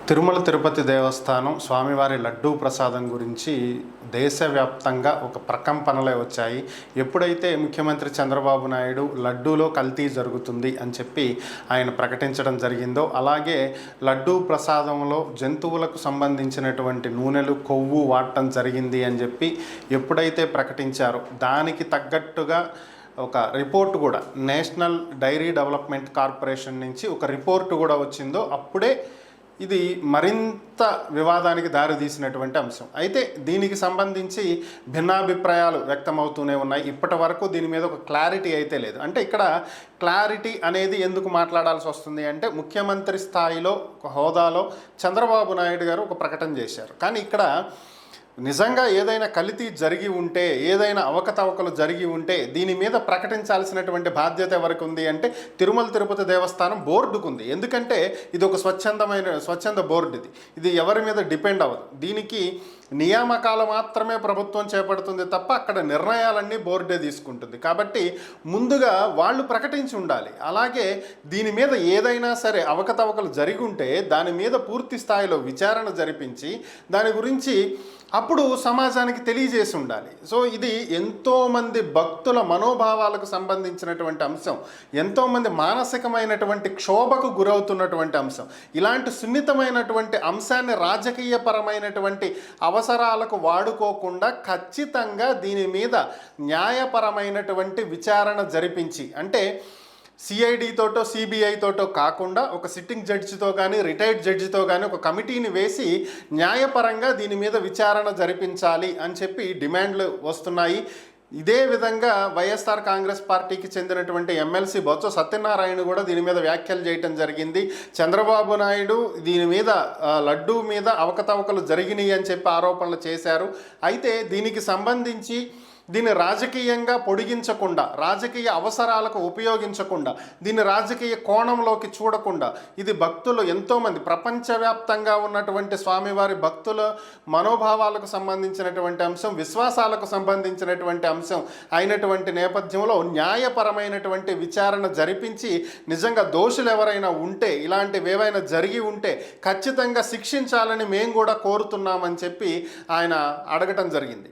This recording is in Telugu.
తిరుమల తిరుపతి దేవస్థానం స్వామివారి లడ్డూ ప్రసాదం గురించి దేశవ్యాప్తంగా ఒక ప్రకంపనలే వచ్చాయి. ఎప్పుడైతే ముఖ్యమంత్రి చంద్రబాబు నాయుడు లడ్డూలో కల్తీ జరుగుతుంది అని చెప్పి ఆయన ప్రకటించడం జరిగిందో, అలాగే లడ్డూ ప్రసాదంలో జంతువులకు సంబంధించినటువంటి నూనెలు, కొవ్వు వాడటం జరిగింది అని చెప్పి ఎప్పుడైతే ప్రకటించారో దానికి తగ్గట్టుగా ఒక రిపోర్టు కూడా నేషనల్ డైరీ డెవలప్మెంట్ కార్పొరేషన్ నుంచి ఒక రిపోర్టు కూడా వచ్చిందో అప్పుడే ఇది మరింత వివాదానికి దారితీసినటువంటి అంశం. అయితే దీనికి సంబంధించి భిన్నాభిప్రాయాలు వ్యక్తమవుతూనే ఉన్నాయి. ఇప్పటి వరకు దీని మీద ఒక క్లారిటీ అయితే లేదు. అంటే ఇక్కడ క్లారిటీ అనేది ఎందుకు మాట్లాడాల్సి వస్తుంది అంటే, ముఖ్యమంత్రి స్థాయిలో ఒక హోదాలో చంద్రబాబు నాయుడు గారు ఒక ప్రకటన చేశారు. కానీ ఇక్కడ నిజంగా ఏదైనా కల్తీ జరిగి ఉంటే, ఏదైనా అవకతవకలు జరిగి ఉంటే దీని మీద ప్రకటించాల్సినటువంటి బాధ్యత ఎవరికి ఉంది అంటే తిరుమల తిరుపతి దేవస్థానం బోర్డుకు ఉంది. ఎందుకంటే ఇది ఒక స్వచ్ఛంద బోర్డు. ఇది ఎవరి మీద డిపెండ్ అవ్వదు. దీనికి నియామకాలు మాత్రమే ప్రభుత్వం చేపడుతుంది తప్ప అక్కడ నిర్ణయాలన్నీ బోర్డే తీసుకుంటుంది. కాబట్టి ముందుగా వాళ్ళు ప్రకటించి ఉండాలి. అలాగే దీని మీద ఏదైనా సరే అవకతవకలు జరిగి ఉంటే దాని మీద పూర్తి స్థాయిలో విచారణ జరిపించి దాని గురించి అప్పుడు సమాజానికి తెలియజేసి ఉండాలి. సో ఇది ఎంతోమంది భక్తుల మనోభావాలకు సంబంధించినటువంటి అంశం, ఎంతోమంది మానసికమైనటువంటి క్షోభకు గురవుతున్నటువంటి అంశం. ఇలాంటి సున్నితమైనటువంటి అంశాన్ని రాజకీయపరమైనటువంటి అవసరాలకు వాడుకోకుండా ఖచ్చితంగా దీని మీద న్యాయపరమైనటువంటి విచారణ జరిపించి, అంటే సిఐడి తోటో సిబిఐ తోటో కాకుండా ఒక సిట్టింగ్ జడ్జితో కానీ రిటైర్డ్ జడ్జితో కానీ ఒక కమిటీని వేసి న్యాయపరంగా దీని మీద విచారణ జరిపించాలి అని చెప్పి డిమాండ్లు వస్తున్నాయి. ఇదే విధంగా వైఎస్ఆర్ కాంగ్రెస్ పార్టీకి చెందినటువంటి ఎమ్మెల్సీ బొత్స సత్యనారాయణ కూడా దీని మీద వ్యాఖ్యలు చేయటం జరిగింది. చంద్రబాబు నాయుడు దీని మీద లడ్డూ మీద అవకతవకలు జరిగినాయి అని చెప్పి ఆరోపణలు చేశారు. అయితే దీనికి సంబంధించి దీన్ని రాజకీయంగా పొడిగించకుండా, రాజకీయ అవసరాలకు ఉపయోగించకుండా, దీన్ని రాజకీయ కోణంలోకి చూడకుండా, ఇది భక్తులు ఎంతోమంది ప్రపంచవ్యాప్తంగా ఉన్నటువంటి స్వామివారి భక్తుల మనోభావాలకు సంబంధించినటువంటి అంశం, విశ్వాసాలకు సంబంధించినటువంటి అంశం అయినటువంటి నేపథ్యంలో న్యాయపరమైనటువంటి విచారణ జరిపించి నిజంగా దోషులు ఎవరైనా ఉంటే, ఇలాంటివి ఏవైనా జరిగి ఉంటే ఖచ్చితంగా శిక్షించాలని మేము కూడా కోరుతున్నామని చెప్పి ఆయన అడగటం జరిగింది.